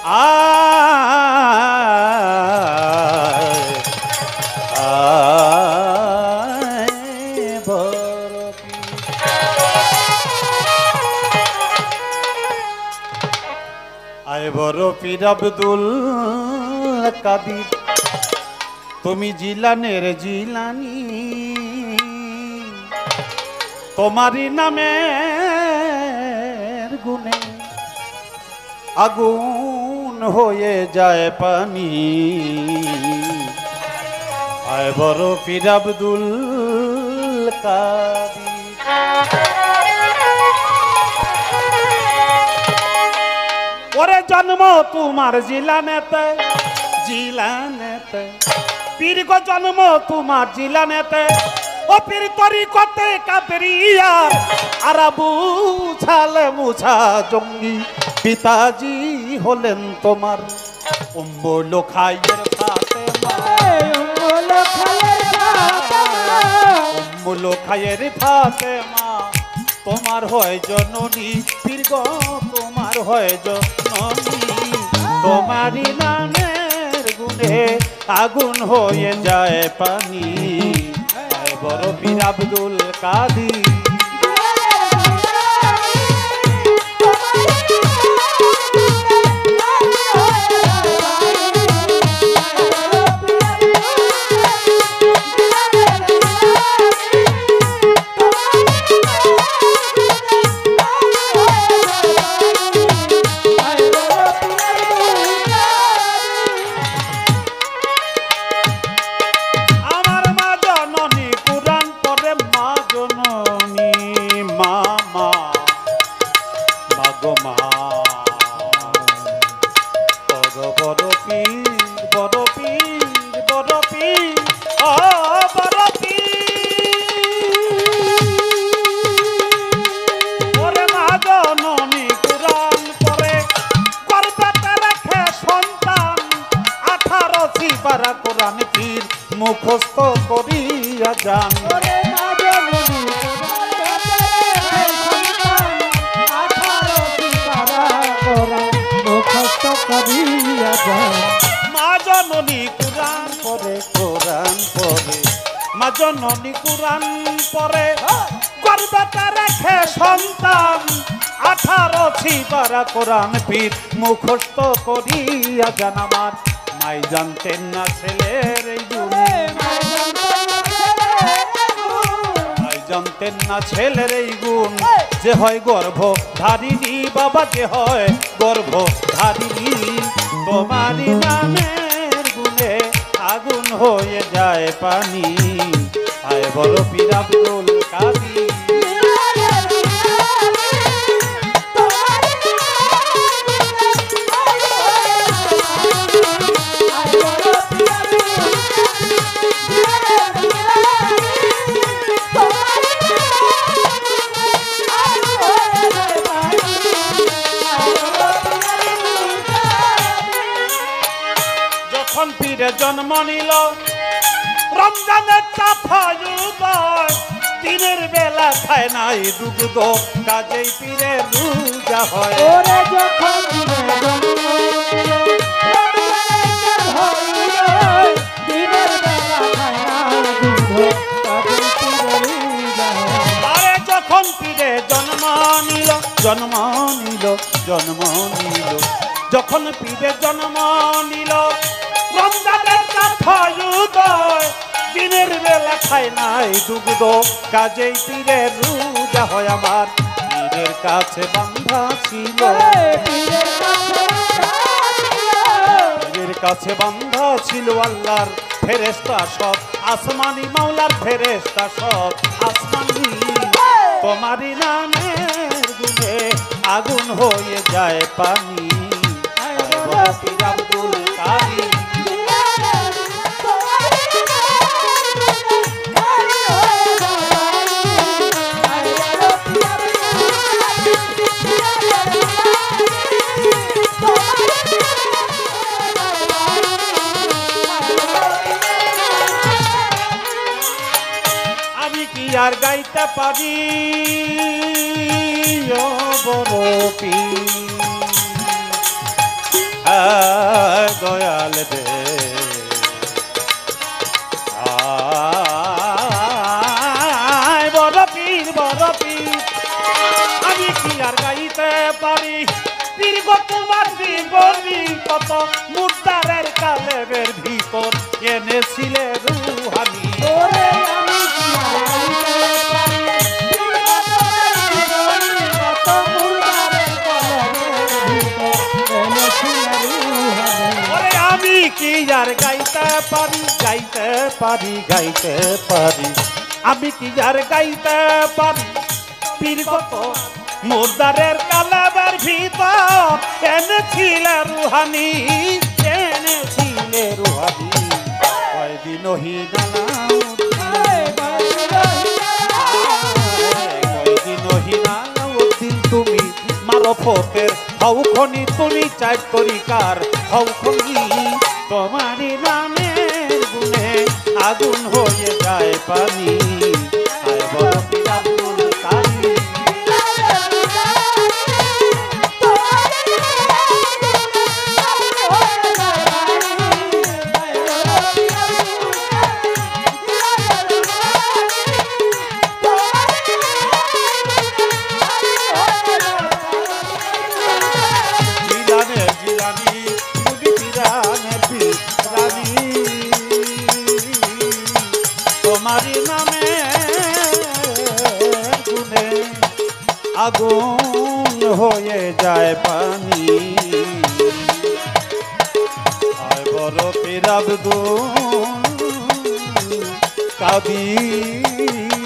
আয় বড় পীর আব্দুল কাদির, তুমি জিলানের জিলানি, তোমারই নামের গুণে আগুন হয়ে যায় পানি। আয় বড় পীর আব্দুল কাদির। ওরে জন্ম তোমার জিলানেতে, জিলানেতে পীর গো জন্ম তোমার জিলানেতে, ও পীর তরিকতে কাদরিয়া আরাবু ছালে মুছা জঙ্গি পিতাজি হলেন তোমার উম্মুল খায়ের ফাতেমা, উম্মুল খায়ের ফাতেমা তোমার হয় জননী, পীর গো তোমার হয় জননী, তোমারই নামের গুণে আগুন হয়ে যায় পানি। বড় পীর আব্দুল কাদির। কোরআন পীর মুখস্থ করিয়া যান, মুখস্থ করিয়া যান। মা জননী কোরআন পড়ে, কোরআন পড়ে, মা জননী কোরআন পড়ে, গর্ভে রেখে সন্তান 18 ছিপারা কোরআন পীর মুখস্থ করিয়া যান। আমার মাই জানতেন না ছেলের এই গুণ, মাই জানতেন না ছেলের এই গুণ, যে হয় গর্ভধারিণী বাবা, যে হয় গর্ভধারিণী, তোমারই নামের গুণে আগুন হয়ে যায় পানি। আয় বড় পীর আব্দুল কাদির। পীরে জন্ম নিল রমজানের চাফায়ুদয়, দিনের বেলা খায় নাই দুগ্ধ, কাজেই পীরে রোজা হয়। ওরে যখন দিনের বেলা খায় নাই দুগ্ধ, কাজেই পীরে রোজা হয়। আরে যখন পীরে জন্ম নিল, জন্ম নিল, জন্ম নিল, যখন পীরে জন্ম নিল রমজানের চাফায়ুদয়, দিনের বেলা খায় নাই দুগ্ধ, কাজেই পীরের রোজা হয়। আমার পীরের কাছে বান্ধা ছিল, পীরের কাছে বান্ধা ছিল আল্লাহর ফেরেশতা সব, আসমানি মাওলার ফেরেশতা সব আসমানি, তোমারই নামের গুণে আগুন হয়ে যায় পানি। পীর আব্দুল কাদির। আমি কি আর গাইতে পারি ও বড় পীর, দয়াল দে বড় পীর আমি কি আর গাইতে পারি পীর গো তোমার জীবনী কত মুর্দারের কালেবের ভিতর এনেছিলে রুহানি আমি কি আর গাইতে পারি কত মুর্দারের কালেবের ভিতর এনেছিলে রুহানি আমি কি আর গাইতে পারি আমি কি আর গাইতে পারি পীর কত মুর্দারের কালেবের ভিতর এনেছিলে রুহানি কয়দিন কয়দিন তুমি মারফতের হৌখনি তুমি চাই তরিকার হৌখনি তোমারই নামের গুণে আগুন হয়ে যায় পানি আয় বড় পীর আব্দুল কারি তোমারি নামে গুনে আগুন হয়ে যায় পানি আয় বড় পীর আব্দুল কাদির